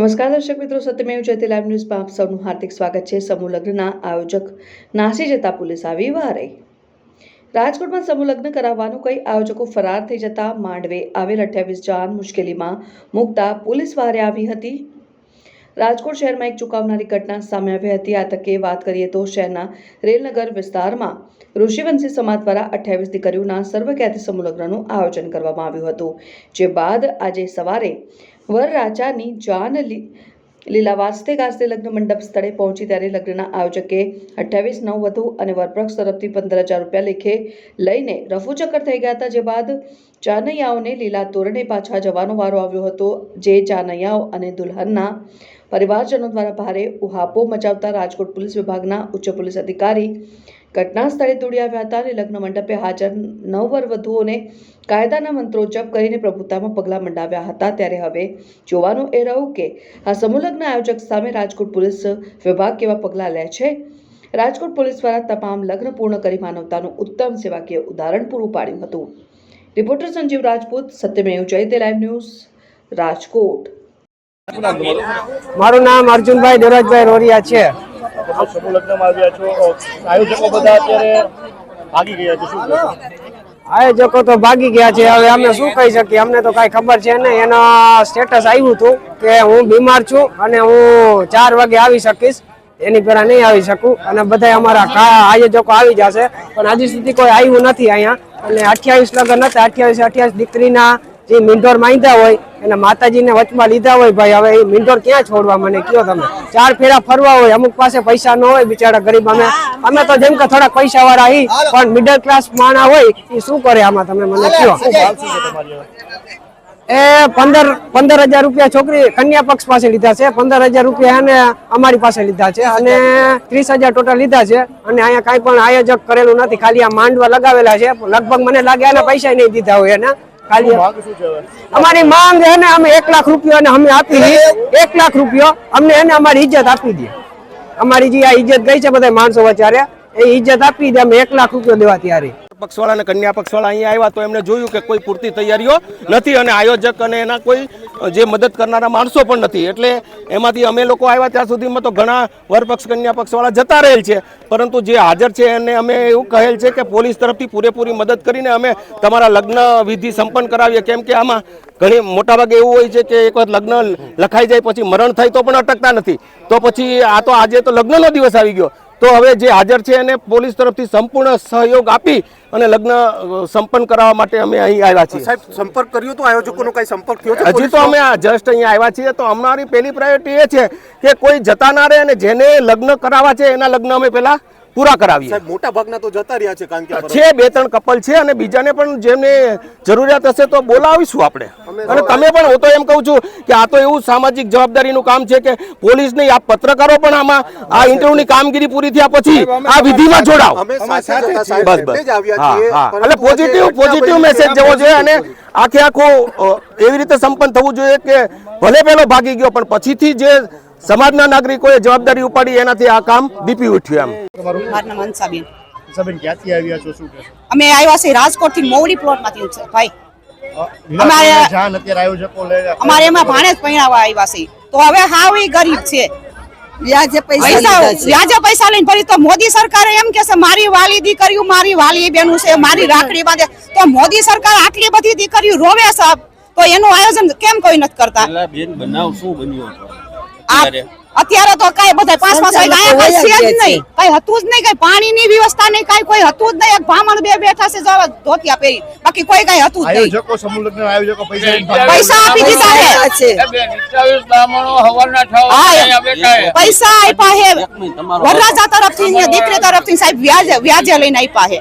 નમસ્કાર દર્શક મિત્રો, સત્યમેવ જયતે લાઈવ ન્યૂઝમાં આપ સૌનું હાર્દિક સ્વાગત છે। સમૂહ લગ્નના આયોજક નાસી જતા પોલીસ આવી વારે। રાજકોટમાં સમૂહ લગ્ન કરાવવાનું કઈ આયોજકો ફરાર થઈ જતા માંડવે આવેલ 28 જાન મુશ્કેલીમાં મુકતા પોલીસ વારે આવી હતી। રાજકોટ શહેરમાં એક ચોંકાવનારી ઘટના સામે આવી હતી। આ તકે વાત કરીએ તો શહેરના રેલનગર વિસ્તારમાં ઋષિવંશી સમાજ દ્વારા 28 દીકરીઓના સર્વખ્યાતિ સમૂહ લગ્નનું આયોજન કરવામાં આવ્યું હતું। જે બાદ આજે સવારે વરરાજાની જાન લીલા વાજતે ગાજતે લગ્ન મંડપ સ્થળે પહોંચી ત્યારે લગ્નના આયોજકે 28 નવવધુ અને વરપક્ષ તરફથી 15,000 રૂપિયા લેખે લઈને રફુચક્કર થઈ ગયા હતા। જે બાદ જાનૈયાઓને લીલા તોરણે પાછા જવાનો વારો આવ્યો હતો। જે જાનૈયાઓ અને દુલ્હનના પરિવારજનો દ્વારા ભારે ઉહાપો મચાવતા રાજકોટ પોલીસ વિભાગના ઉચ્ચ પોલીસ અધિકારી ઘટના સ્થળે દોડી આવ્યા હતા અને લગ્ન મંડપે હાજર નવવધુઓને કાયદાના મંત્રો જપ કરીને પ્રભુતામાં પગલાં મંડાવ્યા હતા। ત્યારે હવે જોવાનું એ રહ્યું કે આ સમૂહ લગ્ન આયોજક સામે રાજકોટ પોલીસ વિભાગ કેવા પગલાં લે છે। રાજકોટ પોલીસ દ્વારા તમામ લગ્ન પૂર્ણ કરી માનવતાનું ઉત્તમ સેવાકીય ઉદાહરણ પૂરું પાડ્યું હતું। Reporter Sanjeev Rajput, Satyamev Jayate live news, Rajkot. મારું નામ અર્જુનભાઈ દેવરાજભાઈ રોરિયા છે। સમૂહ લગ્નમાં આવ્યા છો, આયોજકો બધા અત્યારે ભાગી ગયા છે, શું કહેશો? આયોજકો તો ભાગી ગયા છે, હવે અમે શું કહી શકીએ, અમને તો કાંઈ ખબર છે નહીં। એનો સ્ટેટસ આવ્યું હતું કે હું બીમાર છું અને હું 4 વાગે આવી શકીશ, એની પહેલા નહીં આવી શકું અને બધા અમારા આયોજકો આવી જશે, પણ હજી સુધી કોઈ આવ્યું નથી અહીંયા। અને 28 લગ્ન હતા, 28 દીકરીના જે મીંઢોર માંગ્યા હોય એને માતાજીને વચમાં લીધા હોય, ભાઈ હવે એ મીંઢોર ક્યાં છોડવા, મને કયો તમે? 4 ફેરા ફરવા હોય, અમુક પાસે પૈસા ન હોય, બિચારા ગરીબ અમે તો જેમ કે થોડા પૈસા વાળા હી, પણ મિડલ ક્લાસ માણા હોય એ શું કરે આમાં, તમે મને કયો? એ 15,000 રૂપિયા છોકરી કન્યા પક્ષ પાસે લીધા છે, 15,000 રૂપિયા એને અમારી પાસે લીધા છે અને 30,000 ટોટલ લીધા છે। અને અહીંયા કાંઈ પણ આયોજક કરેલું નથી, ખાલી આ માંડવા લગાવેલા છે। લગભગ મને લાગે એના પૈસા નહીં દીધા હોય એને, ખાલી અમારી માંગ છે ને અમે 1 લાખ રૂપિયા અને અમે આપી દઈએ, 1 લાખ રૂપિયા અમને એને અમારી ઇજ્જત આપી દે। અમારી જે આ ઇજ્જત ગઈ છે બધા માણસો વચારે, એ ઇજ્જત આપી દે, અમે 1 લાખ રૂપિયા દેવા ત્યારે। પક્ષવાળા અને કન્યા પક્ષવાળા અહીંયા આવ્યા તો એમને જોયું કે કોઈ પૂરતી તૈયારીઓ નથી અને આયોજક અને એના કોઈ જે મદદ કરનારા માણસો પણ નથી, એટલે એમાંથી અમે લોકો આવ્યા ત્યાં સુધીમાં તો ઘણા વરપક્ષ કન્યા પક્ષવાળા જતા રહેલ છે, પરંતુ જે હાજર છે એને અમે એવું કહેલ છે કે પોલીસ તરફથી પૂરેપૂરી મદદ કરીને અમે તમારા લગ્ન વિધિ સંપન્ન કરાવીએ। કેમ કે આમાં ઘણી મોટાભાગે એવું હોય છે કે એક વખત લગ્ન લખાઈ જાય પછી મરણ થાય તો પણ અટકતા નથી, તો પછી આ તો આજે તો લગ્નનો દિવસ આવી ગયો, તો હવે જે હાજર છે એને પોલીસ તરફથી સંપૂર્ણ સહયોગ આપી અને લગ્ન સંપન્ન કરાવવા માટે અમે અહીં આવ્યા છીએ। સાહેબ, સંપર્ક કર્યો તો આયોજકોનો કઈ સંપર્ક થયો છે? હજી તો અમે જસ્ટ અહીંયા આવ્યા છીએ, તો અમારી પહેલી પ્રાયોરિટી એ છે કે કોઈ જતા ના રહે અને જેને લગ્ન કરાવવા છે એના લગ્ન અમે પહેલા પૂરા કરાવીએ। સાહેબ, મોટા ભાગના તો જતા રહ્યા છે, કારણ કે છે 2-3 કપલ છે અને બીજાને પણ જેમને જરૂરિયાત હશે તો બોલાવીશું આપણે। અને તમે પણ, હું તો એમ કહું છું કે આ તો એવું સામાજિક જવાબદારીનું કામ છે કે પોલીસ નહીં, આ પત્રકારો પણ આમાં આ ઇન્ટરવ્યુની કામગીરી પૂરી થયા પછી આ વિધિમાં જોડાવ। બસ એટલે પોઝિટિવ મેસેજ જવો જોઈએ અને આખે આખું એવી રીતે સંપન્ન થવું જોઈએ કે ભલે પેલો ભાગી ગયો પણ પછીથી જે સમાજના નાગરિકોએ જવાબદારી ઉપાડી એનાથી આ કામ દીપી ઉઠ્યું। એમ મારું નામ હંસાબેન। સબેન, ક્યાંથી આવ્યા છો, શું કહેશો? અમે આવ્યા છીએ રાજકોટ થી મોવડી પ્લોટ માંથી છે ભાઈ। અમારે એમાં ભાણેજ પહેરાવા આવ્યા છે, તો હવે હાવ ઈ ગરીબ છે, વ્યાજે પૈસા લઈને ફરી। તો મોદી સરકારે એમ કે છે મારી વાલી દીકરીઓ, મારી વાલી બેનું છે, મારી રાખડી બાંધે, તો મોદી સરકાર આટલી બધી દીકરીઓ રોવે છે, તો એનું આયોજન કેમ કોઈ નથી કરતા? અત્યારે તો કઈ બધા 5-5 વાગ્યા કઈ હતું જ નહીં, કઈ પાણીની વ્યવસ્થા નહીં, કોઈ હતું જ નહીં। એક બ્રાહ્મણ બેઠા છે ધોતિયા પહેરી, બાકી કોઈ કઈ હતું જ નહીં। આયોજકો સમૂહ લગ્ન આયોજકો પૈસા આપી દીધા છે, પૈસા આપ્યા છે વરરાજા તરફથી, દીકરી તરફથી સાહેબ વ્યાજે લઈને આપ્યા છે।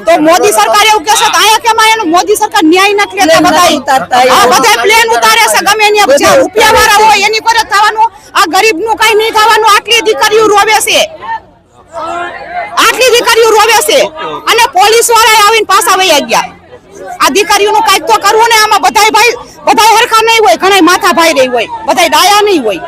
તો મોદી સરકાર એવું કહેશે કે આયા કેમ એનું મોદી સરકાર ન્યાય નથી લેતા, બધા પ્લેન ઉતારે છે ગમે ત્યાં, રૂપિયા વાળા હોય એની પર થવાનું, આ ગરીબ નું કઈ નહીં થવાનું। આટલી દીકરીઓ રોવે છે, અને પોલીસ વાળા આવીને પાછા વહી ગયા। આ દીકરીઓનું કઈક તો કરવું ને, આમાં બધા હરખા નહીં હોય, ઘણા માથા ભાઈ રહી હોય, બધા ડાયા નહીં હોય।